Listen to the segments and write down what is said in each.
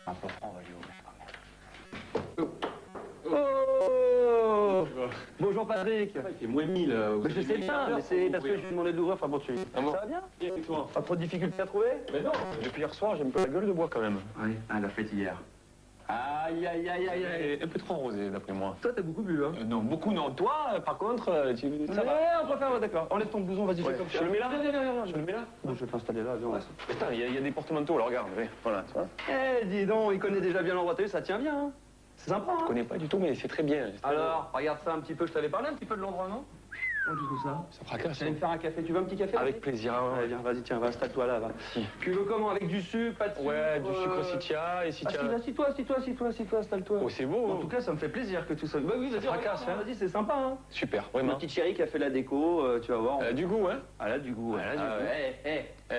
Un peu franc, on va lui ouvrir. Oh Bonjour Patrick. Il fait moins 1000. Je sais bien, mais c'est parce que je lui ai demandé de l'ouvrir. Enfin bon, Ah bon? Ça va bien? Bien avec toi. Pas trop de difficultés à trouver? Mais non, depuis hier soir, j'ai un peu la gueule de bois quand même. Oui, elle l'a fait hier. Aïe, aïe, aïe, aïe, aïe. Un peu trop arrosé, d'après moi. Toi, t'as beaucoup bu, hein? Non, beaucoup non. Toi, par contre, ça va. Ouais, on préfère, ouais, d'accord. Enlève ton blouson, vas-y, Ouais. fais comme Je ça. le mets là? Viens. Je le mets là? Bon, je vais t'installer là, viens. Putain, il y a des porte-manteaux, là, regarde. Ouais, voilà, tu vois. Eh, dis donc, il connaît déjà bien l'endroit, t'as vu, ça tient bien, hein? C'est sympa, Je hein? connais pas du tout, mais c'est très bien. Alors, regarde ça un petit peu, je t'avais parlé un petit peu de l'endroit, non? Oh, du coup, ça. Ça fracasse. J'allais me faire un café, tu veux un petit café? Avec plaisir. Allez, viens, vas-y, tiens, va, installe-toi là, va. Si. Tu veux comment? Avec du sucre, pas de sucre? Ouais, du sucre si tu as, et si tu as... Assis-toi, installe-toi. Oh, c'est beau. En tout cas, ça me fait plaisir que tout ça. Bah oui, vas-y, fracasse, regarde, hein. vas-y, c'est sympa, hein. Super, Ma vraiment. petite chérie qui a fait la déco, tu vas voir. Du goût, hein? Elle a du goût, ouais. Elle a du goût. Eh.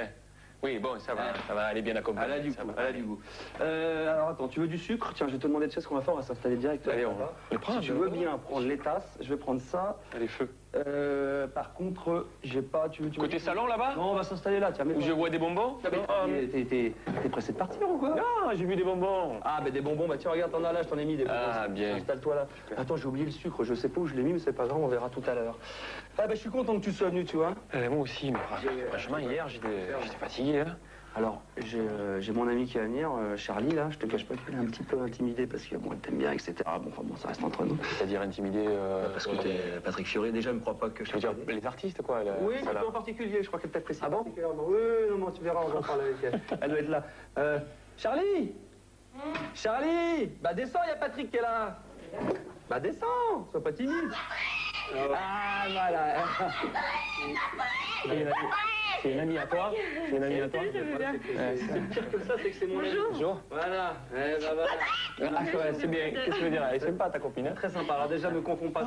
Oui, bon, ça va, elle est bien accompagnée. Elle a du ça goût, va. elle a du goût. Alors attends, tu veux du sucre? Tiens, je vais te demander de ce qu'on va faire, on va s'installer direct. Allez, on le prend. Si tu veux bien prendre les tasses, je vais prendre ça. Allez, feu. Par contre, j'ai pas... Tu Côté salon, là-bas? Non, on va s'installer là, tiens. Où je vois des bonbons? T'es pressé de partir ou quoi? Non, j'ai vu des bonbons. Ah, ben des bonbons, bah tiens, regarde, t'en as là, je t'en ai mis des bonbons. Ah, bien. Installe-toi là. Attends, j'ai oublié le sucre, je sais pas où je l'ai mis, mais c'est pas grave, on verra tout à l'heure. Ah, ben je suis content que tu sois venu, tu vois. Moi aussi, mais franchement, hier, j'étais fatigué. Hein. Alors, j'ai mon ami qui va venir, Charlie, là, je te cache pas qu'il est un petit peu intimidé parce que bon, elle t'aime bien, etc. Bon, enfin bon, ça reste entre nous. C'est-à-dire intimidé. Parce que t'es Patrick Fiori, déjà, me crois pas que je veux dire, les artistes, quoi. Oui, mais en particulier, je crois qu'elle t'apprécie. Ah bon? Oui, non, tu verras, on va en parler avec elle. Elle doit être là. Charlie! Charlie! Bah descends, il y a Patrick qui est là. Bah descends, sois pas timide. Ah, voilà. C'est une amie à toi? C'est une amie à toi? C'est pire que ça, c'est que c'est mon ami. Bonjour. Voilà. Ah, ouais, c'est bien. Qu'est-ce que tu veux dire? Elle est sympa, ta copine. Hein? Très sympa. Alors déjà, me confonds pas,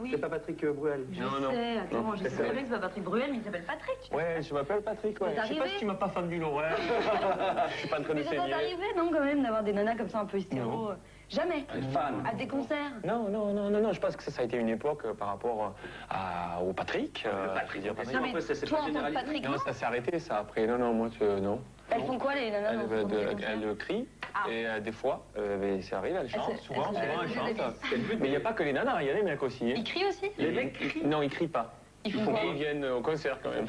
c'est pas Patrick Bruel. Je sais, attends, je sais très bien que c'est pas Patrick Bruel, mais il s'appelle Patrick. Ouais, je m'appelle Patrick, ouais. Je sais pas si tu m'as pas fendu l'oreille. Je suis pas en train de Mais ça saigner. t'est arrivé, non, quand même, d'avoir des nanas comme ça un peu hystéro? Jamais. Fan. À des concerts? Non, je pense que ça a été une époque par rapport au Patrick. Patrick. Non, mais c'est toi, pas en tant que généralisé. Patrick, Non, non? ça s'est arrêté, ça, après. Non, moi, non. Elles font quoi, les nanas? dans ce genre de concert? Elle crie, Ah. et des fois, ça arrive, elle chante, souvent, elle chante. Elles- Mais il n'y a pas que les nanas, il y a les mecs aussi. Hein. Ils crient aussi? Les mecs crient? Non, ils crient pas. Ils font quoi? Ils viennent au concert quand même.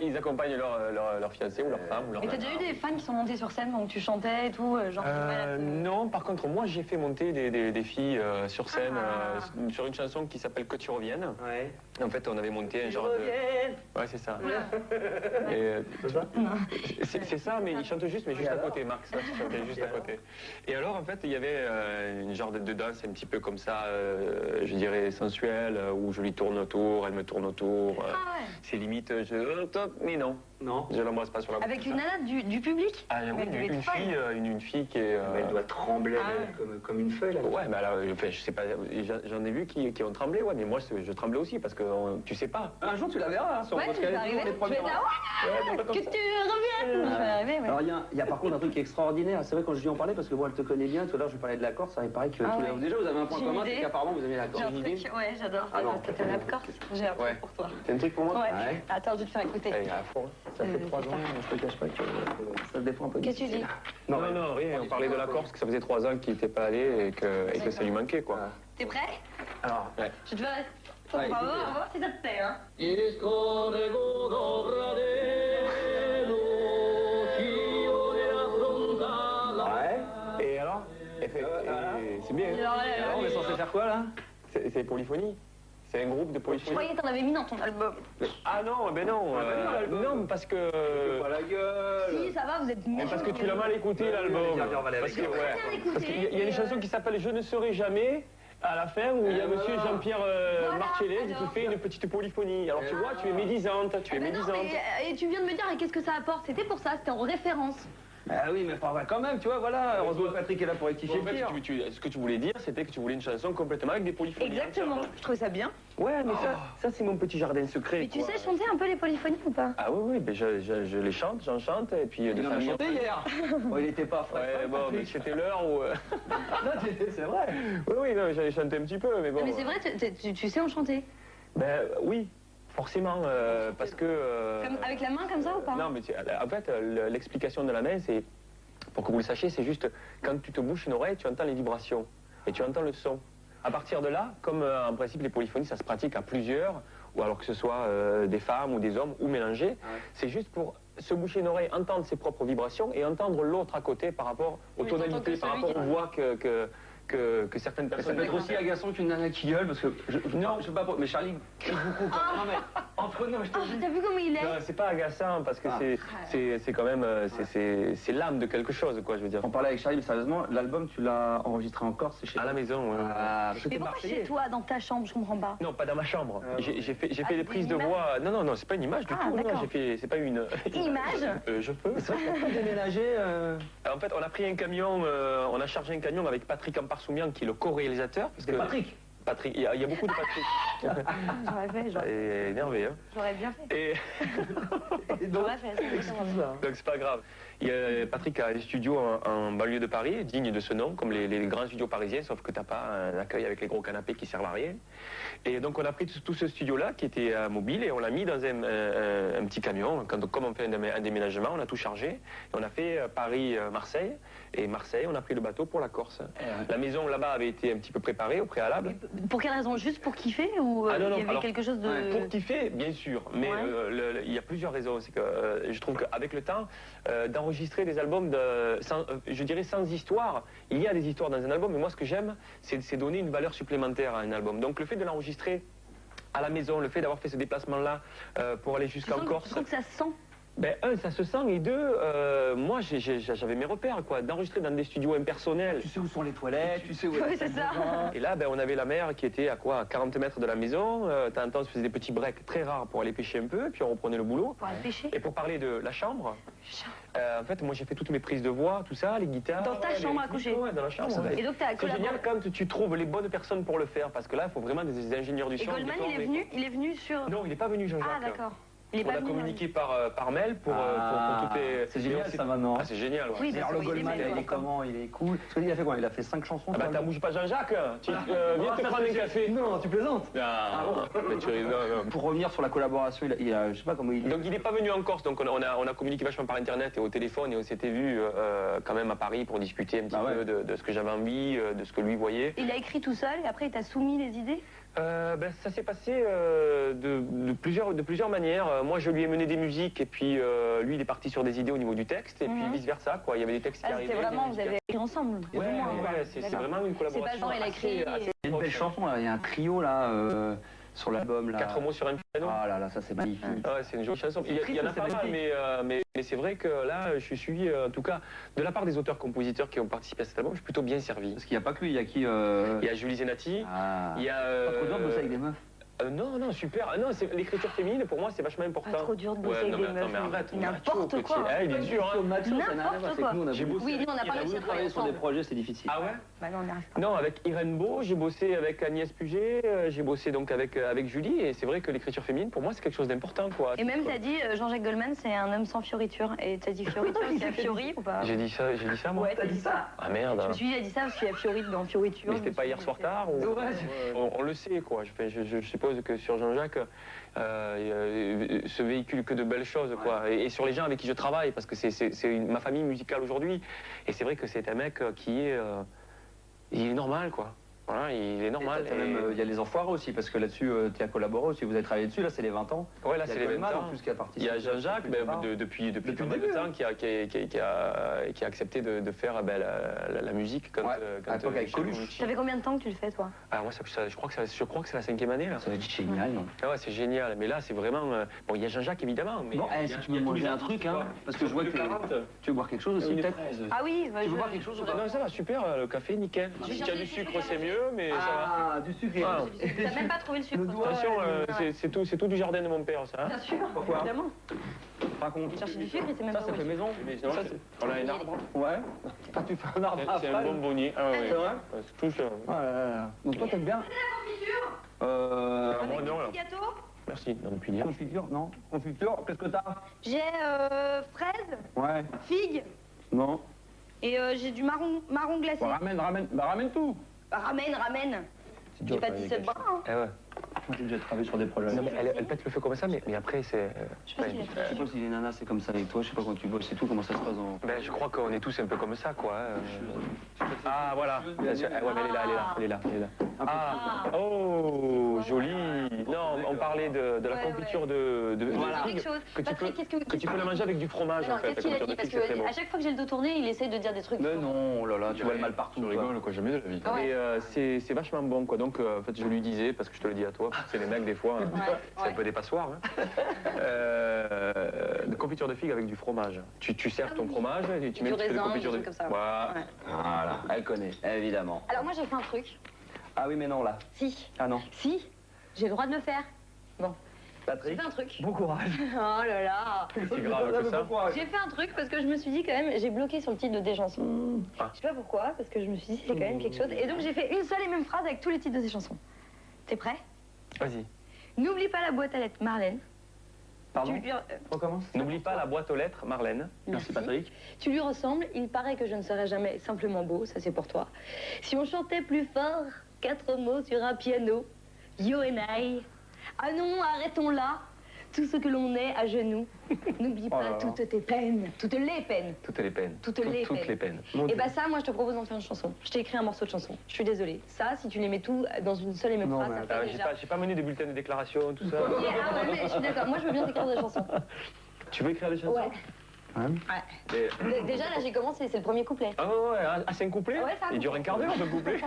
Ils accompagnent leur fiancé ou leur femme ou leur Et t'as déjà eu des fans qui sont montés sur scène donc tu chantais et tout, genre Non, par contre, moi j'ai fait monter des filles sur scène sur une chanson qui s'appelle Que tu reviennes. Ouais. En fait, on avait monté un genre de. Ouais, c'est ça. C'est ça, mais ils chantent juste, mais juste à côté, Marc. Ça, ils chantaient juste à côté. Et alors, en fait, il y avait une genre de danse un petit peu comme ça, je dirais sensuelle, où je lui tourne autour, elle me tourne autour. C'est limite, mais non. Non. Je l'embrasse pas sur la bouche. avec une nana du public? Ah oui, une fille qui est. Elle doit trembler comme une feuille, là. Ouais, mais alors, enfin, je sais pas, j'en ai vu qui ont tremblé, ouais, mais moi je tremblais aussi parce que tu sais pas. Un jour, tu la verras, hein, sur Ouais, parce tu vas qu'elle est arriver, toujours les tu premiers vas rangs. dire que tu reviennes! Je vais arriver, ouais. Alors, il y a par contre un truc extraordinaire. C'est vrai, quand je lui en parlais, parce que bon, elle te connaît bien, tout à l'heure, je lui parlais de la Corse, ça paraît que déjà, vous avez un point J'ai une commun, c'est idée. qu'apparemment, vous aimez la J'ai Corse. un truc, ouais, j'adore. Ah non. Parce que t'es la Corse, j'ai un truc pour toi. C'est un truc pour moi? Ouais. Attends, je vais te faire écouter. Allez, à fond. Ça fait 3 ans, je te cache pas que ça se défend un peu. Qu'est-ce que tu dis? Non, rien. On parlait de la Corse, que ça faisait 3 ans qu'il n'était pas allé et que ça lui manquait, quoi. T'es prêt? Alors, Ouais. Je te fais... On va voir si ça te plaît, hein. ouais. Et alors c'est bien. Alors, Alors, on est censé faire quoi, là? C'est polyphonie. C'est un groupe de Je polyphonie. croyais que t'en avais mis dans ton album. Ah non, ben non. Non, parce que. Pas la gueule. Si, ça va, vous êtes Mais mignons. parce que tu l'as mal écouté, l'album. Viens, on va aller Parce avec que, ça. ouais. Bien écouté. Parce qu'il y a une chanson qui s'appelle Je ne serai jamais. À la fin, où il y a monsieur Jean-Pierre Marcellès qui alors. fait une petite polyphonie. Alors tu vois, tu es médisante, tu es Mais non, médisante. mais, et tu viens de me dire, et qu'est-ce que ça apporte? C'était pour ça, c'était en référence. Ah oui, mais pas quand même, tu vois, voilà. Heureusement que Patrick est là pour rectifier En le fait, tir. ce que tu voulais dire, c'était que tu voulais une chanson complètement avec des polyphonies. Exactement, je trouvais ça bien. Ouais, mais ça c'est mon petit jardin secret. Mais tu quoi. sais chanter un peu les polyphonies ou pas? Ah oui, ben je les chante, j'en chante, et puis Il en a chanté hier. Bon, il était pas frais. Ouais, bon, mais c'était l'heure où... Non, c'est vrai. Oui, non, j'allais chanter un petit peu, mais bon... Non, mais c'est vrai, tu sais en chanter. Ben oui, forcément, parce que... Avec la main comme ça ou pas? Non, mais en fait, l'explication de la main, c'est... Pour que vous le sachiez, c'est juste quand tu te bouches une oreille, tu entends les vibrations et tu entends le son. À partir de là, comme en principe les polyphonies, ça se pratique à plusieurs, ou alors que ce soit des femmes ou des hommes, ou mélangés, c'est juste pour se boucher une oreille, entendre ses propres vibrations et entendre l'autre à côté par rapport aux tonalités, par rapport aux voix que certaines personnes... Ça peut être aussi agaçant qu'une nana qui gueule, parce que non, je sais pas, mais Charlie crie beaucoup. Non mais, entre nous, je te dis... T'as vu comment il est? Non, c'est pas agaçant parce que c'est quand même c'est l'âme de quelque chose, quoi, je veux dire. On parlait avec Charlie, mais sérieusement, l'album tu l'as enregistré en Corse, c'est chez À la maison, ouais. Mais pourquoi chez toi, dans ta chambre? Je comprends pas. Non, pas dans ma chambre. J'ai fait des prises de voix. Non, c'est pas une image du tout. Non, c'est pas une image. Je peux. C'est vrai qu'on peut déménager. En fait, on a pris un camion, on a chargé un camion avec Patrick Amparsoumian, qui est le co-réalisateur. C'était Patrick. Patrick, il y a beaucoup de Patrick. J'aurais fait, Il est énervé, hein. J'aurais bien fait. Et donc, donc c'est pas grave. Patrick a des studios en banlieue de Paris, dignes de ce nom, comme les grands studios parisiens, sauf que t'as pas un accueil avec les gros canapés qui servent à rien. Et donc on a pris tout ce studio-là, qui était mobile, et on l'a mis dans un petit camion. Comme on fait un déménagement, on a tout chargé. Et on a fait Paris-Marseille. Et Marseille, on a pris le bateau pour la Corse. La maison là-bas avait été un petit peu préparée au préalable. Pour quelle raison? Juste pour kiffer ou il y avait quelque chose de... Pour kiffer, bien sûr, mais il y a plusieurs raisons. C'est que je trouve qu'avec le temps, d'enregistrer des albums, je dirais sans histoire, il y a des histoires dans un album, mais moi ce que j'aime, c'est donner une valeur supplémentaire à un album. Donc le fait de l'enregistrer à la maison, le fait d'avoir fait ce déplacement-là pour aller jusqu'en Corse... Tu trouves que ça se sent? Ben, un, ça se sent, et deux, moi j'avais mes repères, quoi, d'enregistrer dans des studios impersonnels. Tu sais où sont les toilettes, tu sais où est Oui, c'est ça. Et là, ben, on avait la mer qui était à quoi, à 40 mètres de la maison. De temps en temps, on se faisait des petits breaks très rares pour aller pêcher un peu, puis on reprenait le boulot. Pour aller pêcher. Et pour parler de la chambre, en fait, moi j'ai fait toutes mes prises de voix, tout ça, les guitares. Dans ta chambre à coucher? Ouais, dans la chambre. Et donc t'as C'est collaboré. génial quand tu trouves les bonnes personnes pour le faire, parce que là, il faut vraiment des ingénieurs du Et son. Goldman, il est venu sur... Non, il n'est pas venu, Jean-Jacques. Ah, d'accord. Il est On pas a venu, communiqué par mail pour toutes les... C'est génial ça maintenant. Ah, c'est génial, ouais. Oui, Alors le parce qu'il Goldman, aimait, il est comment? Il est cool. Parce qu'il a fait quoi? Il a fait 5 chansons. Ah bah t'as bougé pas Jean-Jacques, viens te prendre un café. Non, tu plaisantes. Ah, mais tu rigoles. Pour revenir sur la collaboration, il a je sais pas comment il... Donc il n'est pas venu en Corse, donc on a communiqué vachement par internet et au téléphone, et on s'était vu quand même à Paris pour discuter un petit peu de ce que j'avais envie, de ce que lui voyait. Il a écrit tout seul et après il t'a soumis les idées? Ben, ça s'est passé de plusieurs manières. Moi je lui ai mené des musiques et puis lui il est parti sur des idées au niveau du texte et puis vice versa, quoi. Il y avait des textes qui arrivaient. C'était vraiment, vous avez écrit ensemble? Ouais, c'est vraiment une collaboration. C'est pas genre il a écrit... Il y a une belle chanson là, il y a un trio là sur l'album là. 4 mots sur un piano. Ah là là, ça c'est magnifique. Ah ouais, c'est une jolie chanson. Il y en a pas mal, mais c'est vrai que là, je suis, en tout cas, de la part des auteurs-compositeurs qui ont participé à cet album, je suis plutôt bien servi. Parce qu'il n'y a pas que lui, il y a qui Il y a Julie Zenati, Ah. il y a... Pas trop dur de bosser avec des meufs. Non, super. Non, l'écriture féminine, pour moi, c'est vachement important. Pas trop dur de bosser avec des meufs. Mais arrête, n'importe quoi. Il est dur, hein. N'importe quoi. Oui, nous on n'a pas réussi à travailler sur des projets, c'est difficile. Ah ouais? Bah non, on n'y arrive pas. Non, avec Irène Beau, j'ai bossé avec Agnès Puget, j'ai bossé donc avec Julie, et c'est vrai que l'écriture féminine, pour moi, c'est quelque chose d'important, quoi. Et même, t'as dit, Jean-Jacques Goldman, c'est un homme sans fioriture. Et t'as dit fioriture, c'est Fiori ou pas? J'ai dit ça, moi? Ouais, t'as dit ça. Ah merde. Je me suis dit, il a dit ça parce qu'il y a Fiori dans fioriture. Mais c'était pas hier soir tard ou... On le sait, quoi. Je suppose que sur Jean-Jacques, se véhicule que de belles choses, quoi. Et sur les gens avec qui je travaille, parce que c'est ma famille musicale aujourd'hui. Et c'est vrai que c'est un mec qui est... il est normal, quoi. Voilà, il est normal. Il y a les Enfoirés aussi, parce que là-dessus, tu as collaboré aussi, vous avez travaillé dessus, là c'est les 20 ans. Ouais, là c'est les 20 ans. En plus qui a participé. Il y a Jean-Jacques, depuis pas mal de temps, qui a accepté de faire la musique quand avec Coluche. Ça fait combien de temps que tu le fais, toi? Alors moi, je crois que c'est la 5e année, là. Ça va être génial, non? Ah ouais, c'est génial, mais là c'est vraiment... Bon, il y a Jean-Jacques évidemment, mais... Bon, si tu veux manger un truc, hein, parce que je vois que... Tu veux boire quelque chose aussi, peut-être? Ah oui, tu veux boire quelque chose ou pas? Non, ça va, super, le café, nickel. Si tu as du sucre, c'est mieux, mais ça va. Ah, du sucre. T'as même pas trouvé le sucre. Attention, c'est tout du jardin de mon père, ça. Bien sûr, pourquoi? évidemment. Raconte. Chercher du sucre, il sait même Ça, pas ça où fait il est. maison. On a un arbre. Ouais. Ah, tu fais un arbre à C'est un fraises. bonbonnier. Ah ouais. C'est vrai? C'est tout ça. Ah là là. Donc toi, t'aimes bien? Moi, non, là. Gâteau? Merci, non, depuis hier. Confiture, non? Confiture, qu'est-ce que t'as? J'ai fraise, Ouais. figue Non. et j'ai du marron glacé. Bon, ramène tout. Bah, ramène. J'ai pas 17 bras, hein. Eh ouais. Moi, j'ai déjà travaillé sur des projets. Non, mais elle pète le feu comme ça, mais après, c'est... Je sais pas s'il est Je sais pas si les nanas, c'est comme ça avec toi. Je sais pas quand tu bosses et tout, comment ça se passe en... Ben, je crois qu'on est tous un peu comme ça, quoi. Ah, voilà. Bien sûr. Ouais, mais elle est là. Ah, oh, joli. Non, on parlait de la confiture de quelque chose. que tu peux la manger avec du fromage, en fait. Qu'est-ce qu'il a dit? Parce que à chaque fois que j'ai le dos tourné, il essaie de dire des trucs. Mais non, oh là là, tu vois le mal partout. Tu rigoles, quoi, jamais de la vie. Et c'est vachement bon, quoi. Donc, en fait, je lui disais, parce que je te le dis à toi, parce que c'est les mecs, des fois, c'est un peu des passoires. De confiture de figue avec du fromage. Tu sers ton fromage et tu mets un petit peu de confiture de figue. comme ça. Voilà, elle connaît, évidemment. Alors moi j'ai fait un truc. Ah oui, mais non, là. Si. Ah non. Si. J'ai le droit de le faire. Bon. J'ai Patrick, fait un truc. bon courage. Oh là là. C'est grave que ça. J'ai fait un truc parce que je me suis dit quand même, j'ai bloqué sur le titre de tes chansons. Je sais pas pourquoi, parce que je me suis dit c'est quand même quelque chose. Et donc j'ai fait une seule et même phrase avec tous les titres de tes chansons. T'es prêt? Vas-y. N'oublie pas la boîte à lettres Marlène. Pardon, Tu lui- recommence. N'oublie pas la boîte aux lettres, Marlène. Merci Patrick. Tu lui ressembles, il paraît que je ne serai jamais simplement beau, ça c'est pour toi. Si on chantait plus fort, 4 mots sur un piano, you and I. Ah non, arrêtons là, tout ce que l'on est à genoux. N'oublie Oh pas là là. toutes tes peines, toutes les peines. Toutes les peines. Toutes les peines. Et bah ça, moi je te propose d'en faire une chanson. Je t'ai écrit un morceau de chanson. Je suis désolée. Ça, si tu les mets tout dans une seule et même Non, phrase, mais ça fait déjà... J'ai pas mené des bulletins de déclaration, tout ça. Ah ouais, mais je suis d'accord. Moi je veux bien t'écrire des chansons. Tu veux écrire des chansons? Ouais. Déjà là j'ai commencé, c'est le premier couplet. Ah ouais, c'est un couplet? Ouais, c'est un Il dure un quart d'heure, ce couplet.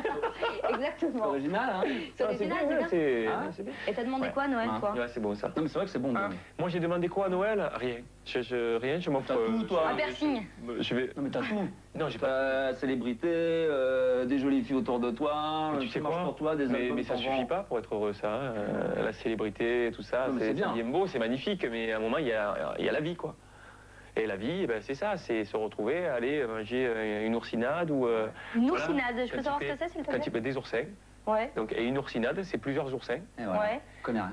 Exactement. Original, hein. C'est original, c'est bien. C'est bien. Et t'as demandé quoi Noël, toi? Ouais, c'est bon ça. Non, mais c'est vrai que c'est bon. mais- Moi, j'ai demandé quoi à Noël? Rien. Rien, je m'offre... T'as tout, toi. Un piercing. Je vais... Non, mais t'as tout. Non, j'ai pas... T'as célébrité, des jolies filles autour de toi, Tu sais marche quoi? pour toi, des albums Mais ça pour suffit vendre. pas pour être heureux, ça. La célébrité, tout ça, Non, mais c'est bien. beau, c'est magnifique, mais à un moment, il y a la vie, quoi. Et la vie, ben, c'est ça, c'est se retrouver, aller manger une oursinade ou... Une voilà. oursinade, je peux Quand savoir il ce que fait- c'est, s'il te Quand plaît? il fait des oursins. Ouais. Donc, et une oursinade, c'est plusieurs oursins Et voilà. Ouais. Je connais rien.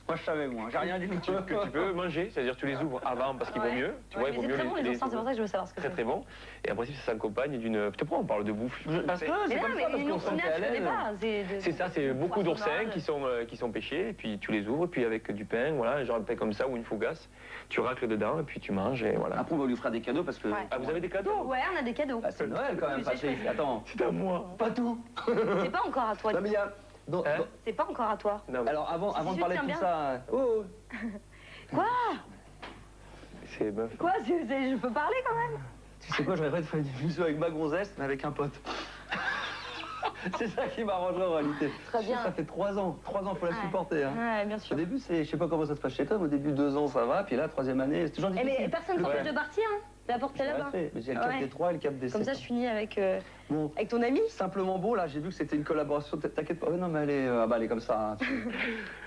Moi, je savais, moi. J'ai rien dit. que tu peux manger, c'est-à-dire tu les ouvres avant parce qu'il vaut mieux. Tu vois, Ouais, il vaut mais mieux c'est très bon les oursins, c'est pour ça que je veux savoir ce que Très c'est. très bon. Et en principe, ça s'accompagne d'une... Tu on parle de bouffe. Parce que Mais c'est non, comme ça, mais parce une qu'on sentait oursinade, à je connais l'aise. pas. C'est ça, c'est beaucoup poisson d'oursins normal. qui sont pêchés, et puis tu les ouvres, et puis avec du pain, voilà, genre un pain comme ça ou une fougasse, tu racles dedans, et puis tu manges, et voilà. Après, on va lui faire des cadeaux parce que. Ouais. Ah, vous avez des cadeaux? Ouais, on a des cadeaux. Bah, c'est Noël quand même, Tu sais, Patrick. je fais- Attends. C'est à moi. Pas tout. C'est pas encore à toi. Non, mais il y a. Hein? C'est pas encore à toi. Non, mais Alors, avant Si, de parler de tiens tout bien. ça. Oh, Quoi? c'est meuf. Quoi? Je peux parler quand même? tu sais quoi, je rêverais de faire une émission avec ma gonzesse, mais avec un pote. C'est ça qui m'arrangerait en réalité. Très bien. Ça fait 3 ans. 3 ans, faut la Ouais. supporter. Hein. Ouais, bien Au sûr. début, je sais pas comment ça se passe chez toi, mais au début, 2 ans, ça va, puis là, 3e année, c'est toujours Eh, difficile. mais personne ne t'empêche de partir, hein. La porte est là-bas. Mais j'ai le cap Ouais. des 3 et le cap des 7. Comme ça, je finis avec Bon, ton ami. simplement beau, là, j'ai vu que c'était une collaboration. T'inquiète pas. Non, mais elle est, ah bah, elle est comme ça. Hein.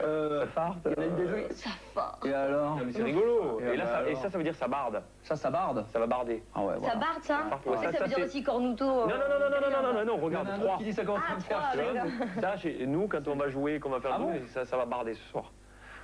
Ça farte. Il y en a une des jolies. Ça va. Et alors Non, mais c'est rigolo. Et Et là, bah ça, et alors. ça veut dire ça barde. Ça barde. Ça va barder. Ah ouais, Ça voilà. barde, ça? Barde, Ouais, ouais. ça Ça, veut dire c'est- aussi cornuto. Non, Il y regarde, en a un 3. autre qui dit ça commence à me faire. Ah, tu vois. d'accord. Ça, nous, quand on va jouer, qu'on va faire Ah nous, bon ça va barder ce soir.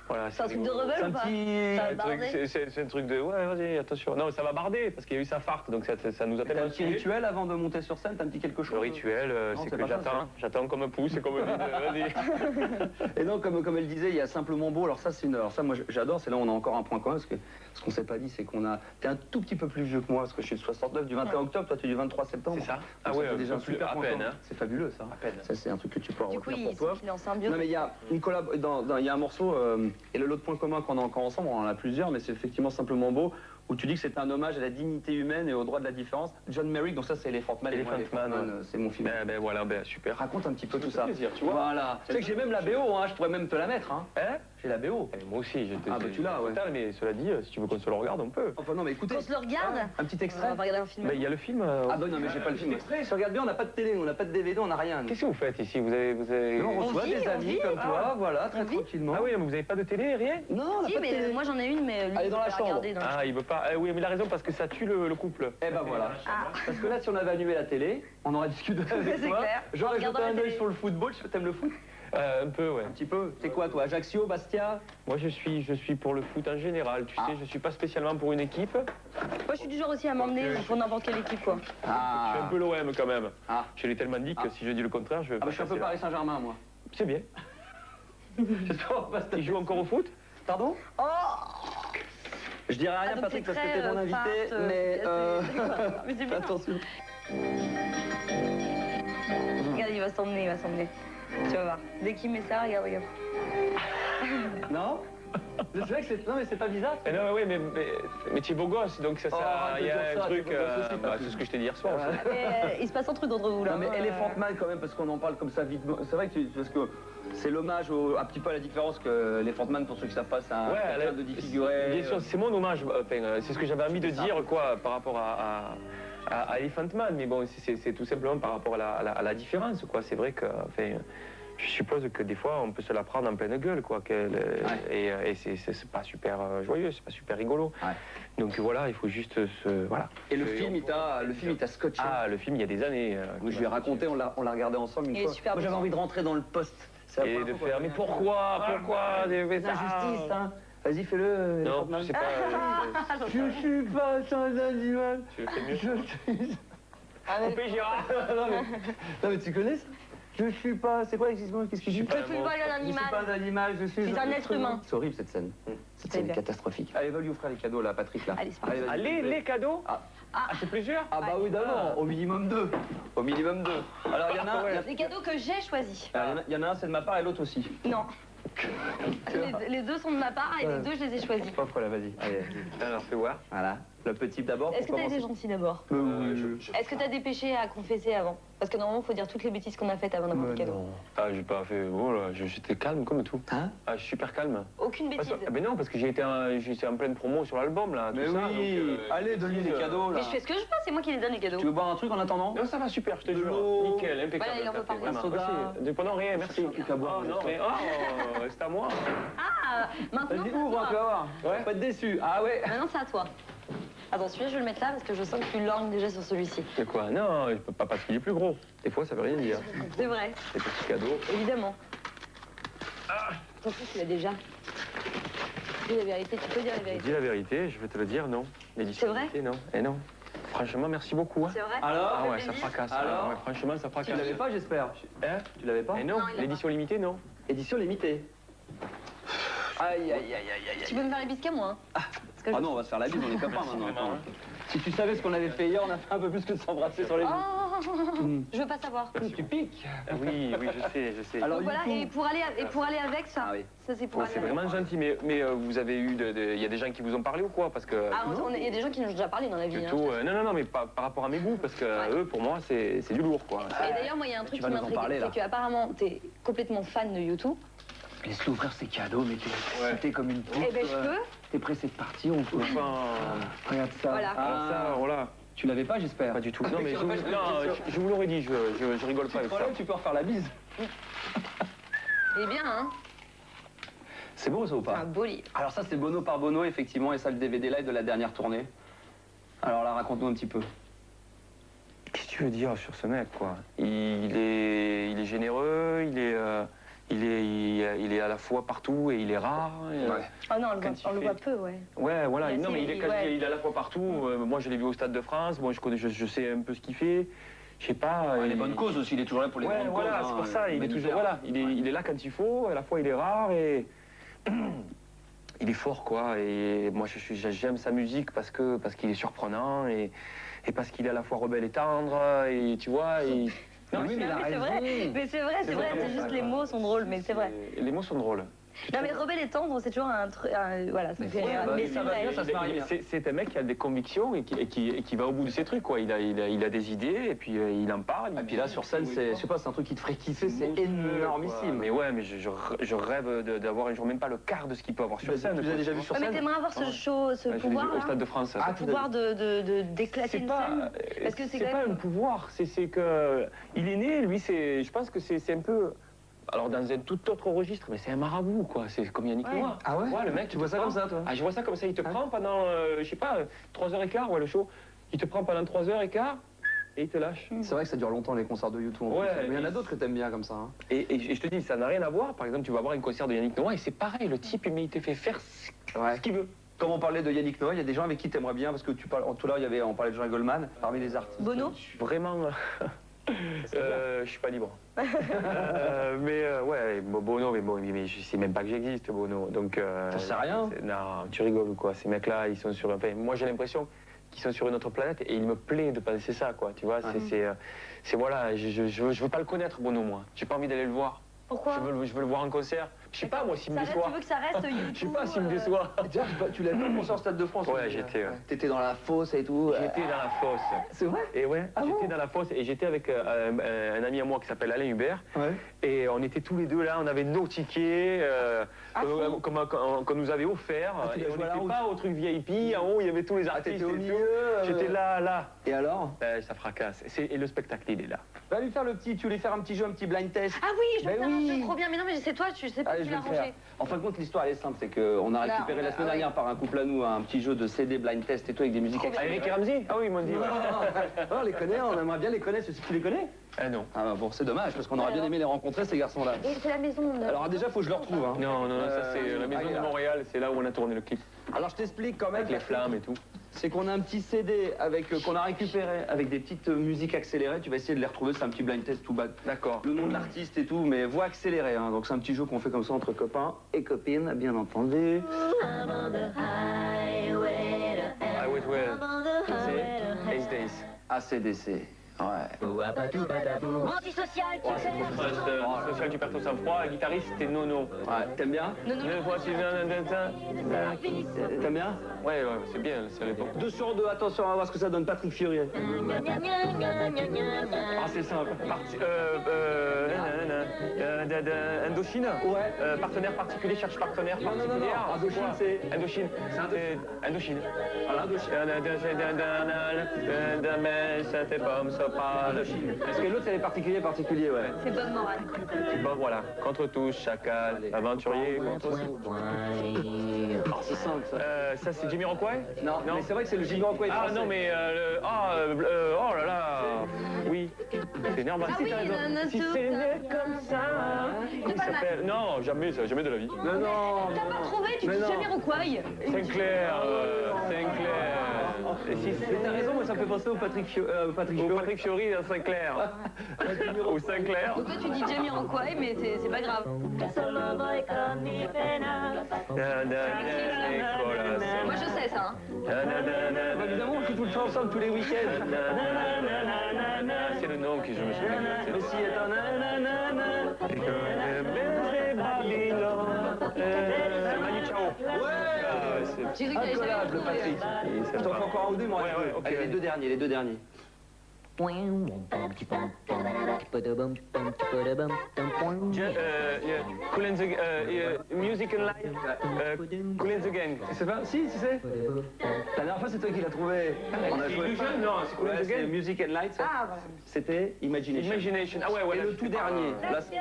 Voilà, C'est un truc de rigolo. rebelle C'est ou un pas? petit. Ça va Un truc- barder. C'est un truc de ouais, vas-y, attention. Non, mais ça va barder parce qu'il y a eu sa farte, donc ça nous a T'as tellement un petit tué. rituel avant de monter sur scène, t'as un petit quelque chose. Le rituel, Non, c'est c'est que pas ça, j'attends comme un pouce et comme un vide. Vas-y. Et non, comme elle disait, il y a simplement beau. Alors ça, alors ça, moi, j'adore. C'est là où on a encore un point commun parce que ce qu'on s'est pas dit, c'est qu'on a. T'es un tout petit peu plus vieux que moi parce que je suis de 69, du 21 octobre. Toi, tu es du 23 septembre. C'est ça. Donc Ah ouais, fait déjà un plus- super à point peine, commun. hein. C'est fabuleux, ça. À peine. Ça, c'est un truc que tu pourras Du coup, retenir il pour toi. est en symbiose. Non mais il y a une collab, il y a un morceau et l'autre point commun qu'on a encore ensemble, on en a plusieurs, mais c'est effectivement simplement beau où tu dis que c'est un hommage à la dignité humaine et au droit de la différence. John Merrick, donc ça c'est Elephant Man. et moi, Elephant Man, c'est mon film. Ben voilà, super. Raconte un petit peu tout ça. plaisir, tu vois. Voilà. Tu sais que j'ai même la BO, hein, je pourrais même te la mettre. Hein. Hein? J'ai la BO. Eh, moi aussi, je te Ah, bah, tu l'as, ouais. total, mais cela dit, si tu veux qu'on se le regarde, on peut. Enfin non mais écoutez. Qu'on se le regarde? Un petit On extrait. va regarder un film. Mais il y a le film. Ah bah non mais j'ai pas le film. Si tu regardes bien, on n'a pas de télé, on n'a pas de DVD, on n'a rien. Qu'est-ce que vous faites ici? Vous avez... Non, on reçoit vit, des on amis vit. comme Ah, toi, voilà, très on vit. tranquillement. Ah oui, mais vous n'avez pas de télé, rien? Non, on n'a Si, pas de mais télé. moi j'en ai une, mais lui, Elle est il dans peut la la chambre. regarder. Ah, il veut pas. Oui, mais il a raison parce que ça tue le couple. Eh ben voilà. Ah. Parce que là, si on avait allumé la télé, on aurait discuté avec C'est toi. clair. J'aurais En regardant jeté un la œil télé. sur le football. T'aimes le foot? Un peu, ouais. Un petit peu. C'est quoi, toi? Ajaccio, Bastia? Moi, je suis pour le foot en général. Tu sais, je suis pas spécialement pour une équipe. Moi je suis du genre aussi à m'emmener pour n'importe quelle équipe, quoi. Je suis un peu l'OM quand même. Ah. Je l'ai tellement dit que si je dis le contraire, je vais Ah bah, je suis un peu passer là. Paris Saint-Germain, moi. C'est bien. J'espère pas Il joue encore au foot? Pardon? Oh. Je dirais rien, donc Patrick, c'est parce que très, t'es mon invité, fart, mais... mais c'est bien. Attention. Regarde, il va s'emmener, il va s'emmener. Tu vas voir. Dès qu'il met ça, regarde, regarde. Non? C'est vrai que c'est... Non, mais c'est pas bizarre. Non, oui, mais tu es beau gosse, donc ça, arrête il y de a dire un ça, truc... t'es beau gosse aussi, c'est ce que je t'ai dit hier soir. aussi. Mais, il se passe un truc entre vous, là. Non, mais Elephant Man, quand même, parce qu'on en parle comme ça vite. C'est vrai que parce que c'est l'hommage un petit peu à la différence que Elephant Man, pour ceux qui savent pas, c'est un quelqu'un de défiguré. Bien sûr, c'est mon hommage. Enfin, c'est ce que j'avais envie de dire, quoi, par rapport à Elephant Man. Mais bon, c'est tout simplement par rapport à la différence, quoi. C'est vrai que... Enfin, je suppose que des fois, on peut se la prendre en pleine gueule, quoi. Et c'est pas super joyeux, c'est pas super rigolo. Ouais. Donc voilà, il faut juste se... Voilà. Et le film, il t'a scotché. Ah, le film, il y a des années. Moi, je lui ai raconté, on l'a regardé ensemble une Il est fois. super Moi, j'avais bon. envie de rentrer dans le poste. Et de faire, mais pourquoi C'est injustice, hein. Vas-y, fais-le. Non, Elephant Man. je sais pas. Je suis pas un animal. Tu le fais mieux. Ah, mais... Coupé, Gérard. Non, mais tu connais ça? Je suis pas... C'est quoi l'existence? Qu'est-ce qu'il dit? Je suis pas un Je suis animal. pas un animal, je suis... C'est un être humain. C'est horrible, cette scène. Cette scène est bien. catastrophique. Allez, va lui offrir les cadeaux, là, Patrick, là. Allez, c'est parti. vas-y. Allez, les cadeaux. Ah. Ah, c'est plusieurs. Ah bah oui, d'abord, au minimum 2. Au minimum 2. Alors, il y en a un... Ouais. Les cadeaux que j'ai choisis. Il y en a un, c'est de ma part, et l'autre aussi. Non. Les deux sont de ma part et les deux, je les ai choisis. Offre, là, vas-y. Allez, Alors, fais voir. voilà. Le petit d'abord, Est-ce que pour t'as été commencer. gentil d'abord? Est-ce que t'as des péchés à confesser avant? Parce que normalement, il faut dire toutes les bêtises qu'on a faites avant d'avoir le cadeau. Ah, j'ai pas fait... Voilà, j'étais calme comme tout. Hein? Ah, je suis super calme. Aucune bêtise. Mais non, parce que j'étais en pleine promo sur l'album, là. Mais tout ça, oui, donc, allez, donne-lui les cadeaux, là. Mais je fais ce que je veux, c'est moi qui les donne les cadeaux. Tu veux boire un truc en attendant? Non, ça va super, je te De jure. l'eau. Nickel, impeccable. Voilà, il en veut t'as fait, pas, vraiment. soda. Merci. Pendant rien, merci. Un truc à boire, Oh, non, mais c'est à moi. Ah, maintenant Vas-y, c'est à ouvre, tu vas toi. voir. Ouais. Pas être déçu. Ah ouais. Maintenant c'est à toi. Attends, celui-là, je vais le mettre là parce que je sens que tu langues déjà sur celui-ci. C'est quoi? Non, je peux pas parce qu'il est plus gros. Des fois, ça veut rien dire. C'est vrai, Des petits cadeaux. évidemment. Attention, tu l'as déjà. Dis la vérité, tu peux dire la Je vérité. dis la vérité, je vais te le dire, non. C'est vrai? Non. Et non. Franchement, merci beaucoup. Hein. C'est vrai? Alors? Ah ouais, ça fracasse. Alors Ouais, franchement, ça Tu fracasse. l'avais pas, j'espère. Hein? Tu l'avais pas? Et non, Non, il l'a l'édition limitée, non. Édition limitée. Aïe, aïe, aïe, aïe, aïe. Tu peux me faire les biscuits, moi, hein? Parce que Ah non, on va se faire la bise, on est copains maintenant. vraiment, Attends. Si tu savais ce qu'on avait fait hier, on a fait un peu plus que de s'embrasser sur les joues. Oh, je veux pas savoir. Tu piques. Oui, je sais. Alors, Donc voilà, du coup- et pour aller avec ça, Ah oui. ça c'est pour Ouais, aller c'est avec. vraiment gentil, mais vous avez eu il y a des gens qui vous ont parlé ou quoi? Parce que Ah, il y a des gens qui nous ont déjà parlé dans la vie. du hein. tout, non, mais par rapport à mes goûts, parce que eux, pour moi, c'est du lourd, quoi. Et d'ailleurs, moi, il y a un truc vas qui nous en m'intrigue, parler, là. c'est qu'apparemment, t'es complètement fan de YouTube. Laisse-le ouvrir ses cadeaux, mais t'es comme une pute. Eh ben, je peux. T'es pressé de partir, on peut. Enfin, Regarde ça. Voilà. alors ça, voilà, Tu l'avais pas, j'espère. pas du tout. Non, mais Je sais pas, je vous l'aurais dit, je rigole pas avec ça. Tu peux refaire la bise. Eh bien, hein, C'est beau ça ou c'est pas? un beau livre. Alors ça c'est Bono par Bono effectivement et ça le DVD live de la dernière tournée. Alors là raconte-nous un petit peu. Qu'est-ce que tu veux dire sur ce mec, quoi? Il est généreux, il est à la fois partout et il est rare. Oh non, Quand on le il voit fait- peu, ouais. Ouais, voilà. Il est Non, mais assez- il est à la fois partout. Moi, je l'ai vu au Stade de France. Moi, je sais un peu ce qu'il fait. Je sais pas. Les bonnes causes aussi, il est toujours là pour les Ouais, bonnes voilà, causes. c'est pour ça. Il est Humanitaire. toujours, voilà, il est là quand il faut. À la fois, il est rare et il est fort, quoi. Et moi, j'aime sa musique parce qu'il est surprenant et parce qu'il est à la fois rebelle et tendre. Et tu vois. Non, oui, mais il a c'est vrai, raison. mais c'est vrai, c'est juste les mots sont drôles, mais c'est vrai. Les mots sont drôles. Non, mais rebelle et tendre, c'est toujours un truc. Voilà, ça me fait rire. bah, Mais ça c'est va vrai. bien, ça se marie bien. C'est un mec qui a des convictions et qui va au bout de ses trucs, quoi. Il a des idées et puis il en parle. Et puis là sur scène, c'est, je sais pas, c'est un truc qui te ferait kiffer, c'est énormissime. Mais ouais, mais je rêve d'avoir un jour même pas le quart de ce qu'il peut avoir sur scène. Tu l'as déjà vu sur Ouais, mais scène? t'aimerais avoir ce show, ce Ouais, je l'ai vu pouvoir au Stade là, de France. Ah, ce pouvoir d'éclater C'est une pas, scène. Parce que c'est c'est quand pas même- un pouvoir, c'est que il est né, lui, je pense que c'est un peu, alors dans un tout autre registre, mais c'est un marabout, quoi. C'est comme Yannick Ouais. Noah. Ah ouais? Le mec, Tu vois ça comme ça, toi? Ah, je vois ça comme ça. Il te prend pendant, je sais pas, 3h15, ouais, le show. Il te prend pendant 3h15 et il te lâche. C'est vrai que ça dure longtemps les concerts de YouTube. Ouais, Mais il y en a et- d'autres que t'aimes bien comme ça. Hein. Et je te dis, ça n'a rien à voir. Par exemple, tu vas voir un concert de Yannick Noah et c'est pareil. Le type, mais il te fait faire Ouais. ce qu'il veut. Comme on parlait de Yannick Noah, il y a des gens avec qui t'aimerais bien, parce que tu parles, tout à l'heure, on parlait de Jean Goldman, parmi les artistes. Bono? Vraiment, Je suis pas libre. Ouais, Bono, mais bon, mais je sais même pas que j'existe, Bono. Donc. Ça sert à rien. Non, tu rigoles ou quoi? Ces mecs-là, ils sont sur. Enfin, moi, j'ai l'impression qu'ils sont sur une autre planète et il me plaît de penser ça, quoi. Tu vois, c'est voilà, je veux pas le connaître, Bono, moi. J'ai pas envie d'aller le voir. Pourquoi? Je veux le voir en concert. Je sais pas, moi, s'il me déçoit. Tu veux que ça reste YouTube? Je sais pas s'il me déçoit. Déjà, tu l'as vu au concert au Stade de France? Ouais, j'étais. T'étais dans la fosse et tout. J'étais dans la fosse. C'est vrai? Et ouais, Ah j'étais bon? dans la fosse et j'étais avec un ami à moi qui s'appelle Alain Hubert. Ouais. Et on était tous les deux là, on avait nos tickets qu'on nous avait offerts. tu Et l'as on joué à la n'était route. pas au truc VIP, en haut il y avait tous les artistes. t'étais au et tout. milieu, J'étais là. Et alors? Ça fracasse. Et le spectacle, il est là. Va lui faire le petit, tu voulais faire un petit jeu, un petit blind test. Ah oui, je veux Ben faire oui. un jeu trop bien. Mais non, mais c'est toi, tu sais pas Allez, qui je vais l'a le faire. rangé. En fin de compte, l'histoire elle est simple, c'est qu'on a Là, récupéré la semaine ah ouais. dernière par un couple à nous un petit jeu de CD blind test et tout avec des musiques Trop bien. accélérées. Eric et Ramsey? Ah oui, ils m'ont dit. Ouais. On les connaît, on aimerait bien les connaître. Tu les connais? Ah non. Ah bah bon, c'est dommage parce qu'on aurait bien aimé les rencontrer ces garçons-là. Et c'est la maison. Alors déjà, faut que je le retrouve. Hein. Non, ça c'est la maison ah, de Montréal, c'est là où on a tourné le clip. Alors je t'explique quand même. Avec les flammes et tout. C'est qu'on a un petit CD avec qu'on a récupéré avec des petites musiques accélérées. Tu vas essayer de les retrouver, c'est un petit blind test tout bas. D'accord. Le nom de l'artiste et tout, mais voix accélérée. Hein. Donc c'est un petit jeu qu'on fait comme ça entre copains et copines, bien entendu. I was well. C'est Ace Days. ACDC. Ouais. Antisocial, Oh, c'est trop triste. Social du perto sans froid, le guitariste c'était Nono. Ouais. T'aimes bien? Une fois tu viens T'aimes bien? Ouais, c'est bien, c'est à l'époque. 2 sur 2, attention, on va voir ce que ça donne. Patrick Fiori. Ah, c'est simple. Indochine. Ouais. Partenaire particulier cherche partenaire particulier. Indochine, c'est. Indochine. C'est Indochine. Voilà, Indochine. Parce que l'autre, c'est les particuliers, ouais. c'est Bob Moran. Bon, voilà. Contre tous, chacal, aventurier, contre Oh, c'est simple, ça. ça, c'est Jamiroquai? Non, mais c'est vrai que c'est le Jamiroquai Ah français. non, mais oh là là, oui, c'est normal. Ah oui, Si c'est né comme ça, il s'appelle. Non, jamais de la vie. Non, non. T'as pas trouvé, tu Mais dis non. Jamiroquai. Sinclair. Et si Mais t'as raison, moi ça me fait penser au Patrick Fiori. Au Patrick Fiori dans Sinclair. Au Sinclair. Donc toi tu dis Jamiroquai, mais c'est pas grave. Moi je sais ça. Hein. Bah, évidemment, on joue tout le temps ensemble tous les week-ends. C'est le nom que je me souviens. Mais si, attends, nanana. Manu Chao. Ouais. J'ai cru que t'allais Incollable, jamais Patrick. trouver. Je t'en fais encore un ou deux, moi. Ouais, ok. Allez, les deux derniers. Cool and the Music and Life. Cool and the Gang. C'est pas? Si, tu sais. La dernière fois, c'est toi qui l'as trouvé. On a joué. Illusion? Non, c'est Cool and the C'est Gang. Music and Light. ça. Ah voilà. C'était Imagination. Imagination. Ah ouais, Et le tout dernier. Là, C'est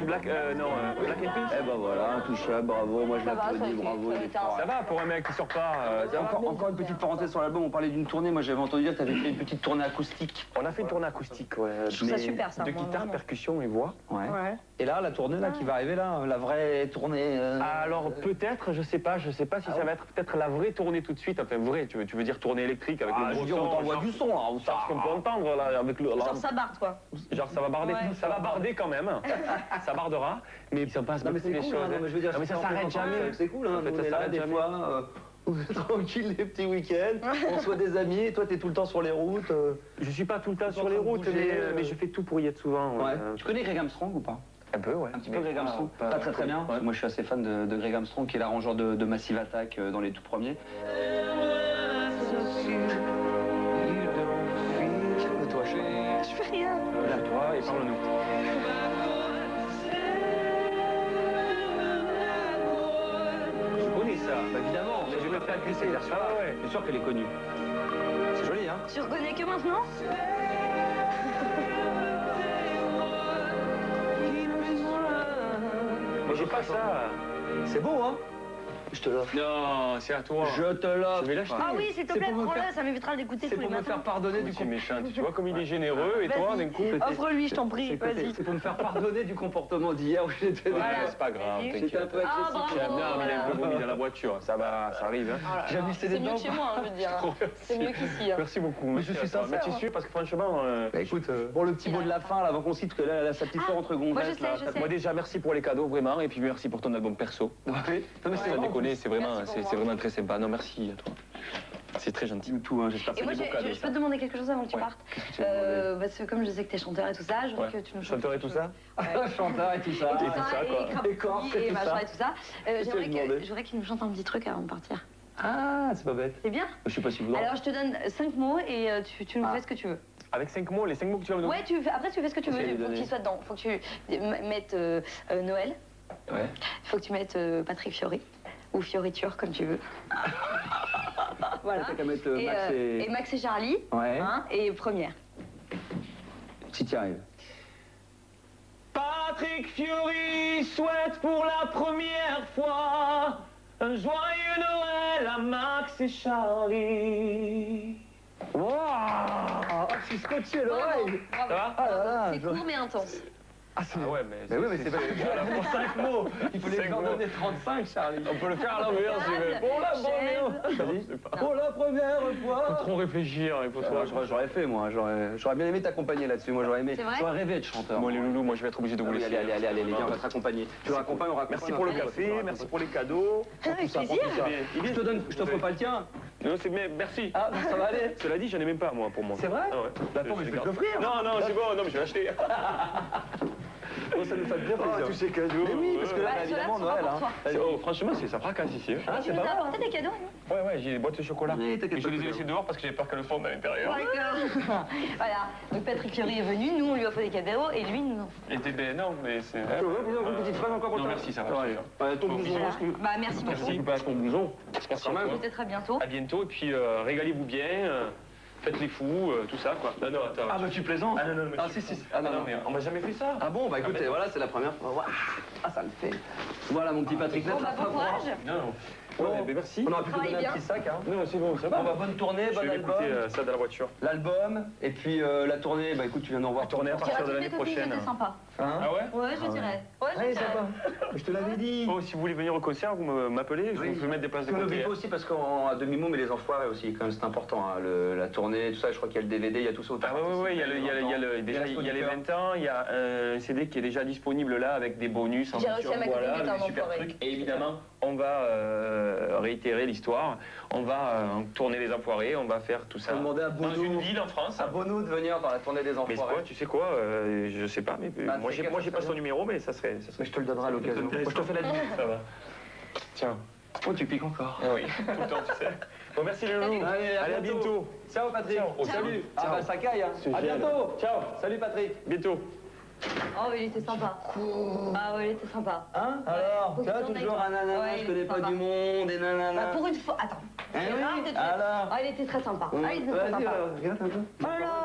Black, non, Black and Pink. eh ben voilà, intouchable, bravo. Moi, je Ça va, l'applaudis, ça, bravo. ça, il est ça, fort. Ça va pour un mec qui sort pas. Ça va. Encore une petite parenthèse sur l'album, on parlait d'une tournée, moi j'avais entendu dire que tu avais fait une petite tournée acoustique. On a fait une tournée acoustique, ouais. Je trouve ça super ça. De moi, guitare, vraiment. percussion et voix. Ouais. Ouais. Et là, la tournée là, qui va arriver là, la vraie tournée. Alors peut-être, je sais pas si ça va être peut-être la vraie tournée tout de suite. Enfin vraie, tu veux dire tournée électrique avec Ah, le je gros veux dire, on son, t'envoie genre- du son là. genre ce qu'on peut entendre là avec le. Genre ça barde quoi. Genre ça va barder, Ouais. ça va barder quand même. Ça bardera, mais ça passe Non mais beaucoup c'est les cool, choses. hein, non, mais je veux dire, Non, mais ça c'est s'arrête en fait, jamais. C'est cool, hein, En fait, nous, ça on est là s'arrête des jamais. fois, tranquille les petits week-ends, on soit des amis, et toi t'es tout le temps sur les routes. Je suis pas tout le temps Tout sur en les train de routes, bouger, mais je fais tout pour y être souvent. Ouais. Tu connais Greg Armstrong ou pas? Un peu, ouais. Un petit peu Greg Armstrong. Pas très bien. Ouais. Moi je suis assez fan de Greg Armstrong qui est l'arrangeur de Massive Attack dans les tout premiers. Calme-toi chérie. Je fais rien. Lève-toi et parle-nous. Je connais ça, bah, évidemment. Mais je vais faire glisser cette version. Ah ouais. C'est sûr qu'elle est connue. C'est joli, hein? Tu reconnais que maintenant? Mais j'ai pas ça. C'est beau, hein? Je te l'offre. Non, c'est à toi. Je te l'offre. Je vais l'acheter. Ah oui, s'il te plaît, pour me prends-le, faire- ça m'évitera d'écouter tous C'est les pour me faire matins. pardonner du C'est méchant. Tu vois comme il est généreux et toi, d'un coup. Offre-lui, je t'en prie, vas-y. C'est pour me faire pardonner du comportement d'hier où j'étais... Ouais, Voilà. c'est pas grave, Vas-y. J'étais un t'inquiète. peu Ah, agressif. bravo. Non, mais il a un peu vomi dans la voiture, ça va, ça arrive. Hein. Oh là là. J'ai vissé les C'est mieux dents. que chez moi, hein, je veux dire. C'est mieux qu'ici. Hein. Merci beaucoup. Mais je suis sincère, Mais tu hein. suis parce que franchement. Bah écoute, pour le petit mot de la fin, là, avant qu'on cite que là, elle a sa petite soeur entre moi, gonzesses, je sais, là. je sais. Moi déjà merci pour les cadeaux vraiment et puis merci pour ton album perso. Ouais. Non, mais Sans vraiment, déconner, c'est vraiment, Merci pour c'est moi. vraiment très sympa. Non merci à toi. C'est très gentil. tout, hein, j'espère que Et moi, c'est des beaux cadeaux, je peux te demander quelque chose avant que tu Ouais. partes tu veux demander Parce que comme je sais que t'es chanteur et tout ça, je voudrais Ouais. que tu nous chantes. Chanteur et tout ça. Ouais. Chanteur et tout ça. Et tout tout ça, ça, quoi. et Crapoudi, Et Corse, et et tout machin ça. et tout ça. Qu'est-ce que tu veux demander Je voudrais qu'il nous chante un petit truc avant de partir. Ah, c'est pas bête. C'est bien? Je sais pas si vous Alors, je te donne 5 mots et tu nous Ah. fais ce que tu veux. Avec 5 mots, les 5 mots que tu vas me donner. Ouais, après tu fais ce que tu veux. Essaye de Il faut donner. qu'il soit dedans. Faut que tu mettes Noël. Ouais. Il faut que tu mettes Patrick Fiori. Ou Fioriture, comme tu veux. Voilà. T'as qu'à mettre Et, Max et Max et Charlie. Ouais. Hein, et première. Si tu y arrives. Patrick Fiori souhaite pour la première fois un joyeux Noël à Max et Charlie. Waouh, je suis scotché l'oreille. Bravo. Ça va? Ah là là, C'est je- court mais intense. Ah, c'est... Ah ouais, mais Mais oui, mais c'est parce que tu as pour 5 mots. Il faut les 5 en mots. donner 35, Charlie. On peut le faire à l'envers si tu veux. Table, Pour la chaise. première. Pour la première Faut fois. trop réfléchir, il faut trop. J'aurais fait, moi. J'aurais bien aimé t'accompagner là-dessus. Moi, j'aurais aimé. C'est vrai? J'aurais rêvé d'être chanteur. Bon les loulous, moi je vais être obligé de vous Oui, laisser. allez, viens, on va te raccompagner. Tu le raccompagnes, on raccompagne. Merci pour le café, merci pour les cadeaux. Avec ça, plaisir. prends tout ça. Je t'offre pas le tien. Non, c'est mais merci. Ah, ça va aller. Cela dit, j'en ai même pas moi pour moi. C'est vrai? Ah ouais. Attends, mais je vais te l'offrir. Non, non, c'est bon, non, mais je vais l'acheter. Oh, ça nous fait bien plaisir. tous ces cadeaux. Mais oui, parce que là, Ouais, évidemment, ceux-là, Noël. sont pas pour Hein. Oh, franchement, ça fracasse ici. Hein. Ah, Tu c'est nous pas as mal. apporté des cadeaux, non? Ouais, j'ai des boîtes de chocolat. Oui, t'inquiète Et je pas, les ai Cléo. laissées dehors parce que j'avais peur qu'elles fondent à l'intérieur. D'accord. Voilà. Donc Patrick Fiori est venu, nous on lui offre des cadeaux et lui nous. Et t'es ben non, mais c'est. Tu veux une petite phrase encore pour Non, toi? merci, ça va. Ouais. Ton Bon, blouson, Voilà. est-ce que- Bah merci beaucoup. Merci. Pas ton blouson. Merci Quand même. encore. Peut-être à bientôt. À bientôt et puis régalez-vous bien, faites les fous, tout ça quoi. Non, non, attends. Ah, bah tu plaisantes. Ah non, non, mais Ah, tu- si. Ah non, mais on m'a jamais fait ça. Ah bon, bah écoute, Ah, mais- voilà, c'est la première fois. Ouah. Ah, ça le fait. Voilà, mon petit Patrick. Bon bah bon courage. Non, non. Ouais, mais merci. On aurait pu te Travaille donner un bien. petit sac, hein. Non, c'est bon, ça Bon, va. bah, bonne tournée, Je bon vais album. écouter ça dans la voiture. L'album, et puis la tournée, bah écoute, tu viens d'en voir. La tournée à Tu partir iras de toutes l'année mes copines, prochaine. c'était sympa. Hein Ah ouais? Ouais, je dirais. Ouais, je Ouais, dirais. sympa. Je te l'avais dit. Bon, si vous voulez venir au concert, vous m'appelez, je Oui. vous peux mettre des places de Tu côté. n'oublies pas aussi parce qu'à demi-mot, mais les enfoirés aussi, quand même, c'est important. Hein, la tournée, tout ça, je crois qu'il y a le DVD, il y a tout ça. Ah ouais, il y a déjà il y a les 20 ans, il y a un CD qui est déjà disponible là avec des bonus en J'ai réussi à ma copine qui était un des super enfoiré. trucs. Et évidemment, on va réitérer l'histoire, on va tourner les enfoirés, on va faire tout ça On va demander à dans Bono. une ville en France. À Bono de venir dans la tournée des Mais c'est enfoirés. quoi, tu sais quoi, je sais pas, mais Ah, moi c'est j'ai quatre, pas ça son numéro, mais ça serait. Mais je te le donnerai à l'occasion. Intéressant. Je te fais la bise. Ça va. Tiens. Oh, tu piques encore. Ah oui, tout le temps, tu sais. Bon, merci les loulous. Allez, à bientôt. Ciao, Patrick. Ciao. Oh, salut. Ah, Ciao. bah, ça caille, hein. C'est À génial. bientôt. Ciao. Salut, Patrick. Bientôt. Oh, il était sympa. Ah ouais, il était sympa. Hein alors, Faut tu vois, qu'il tourne toujours avec un toi. nanana, Ouais, je il connais est pas sympa. du monde et Bah, nanana. pour une fois, attends. Eh C'est oui, rare de te- alors. Ah, il était très sympa. Ah, il était très Vas-y, sympa. regarde un peu. Alors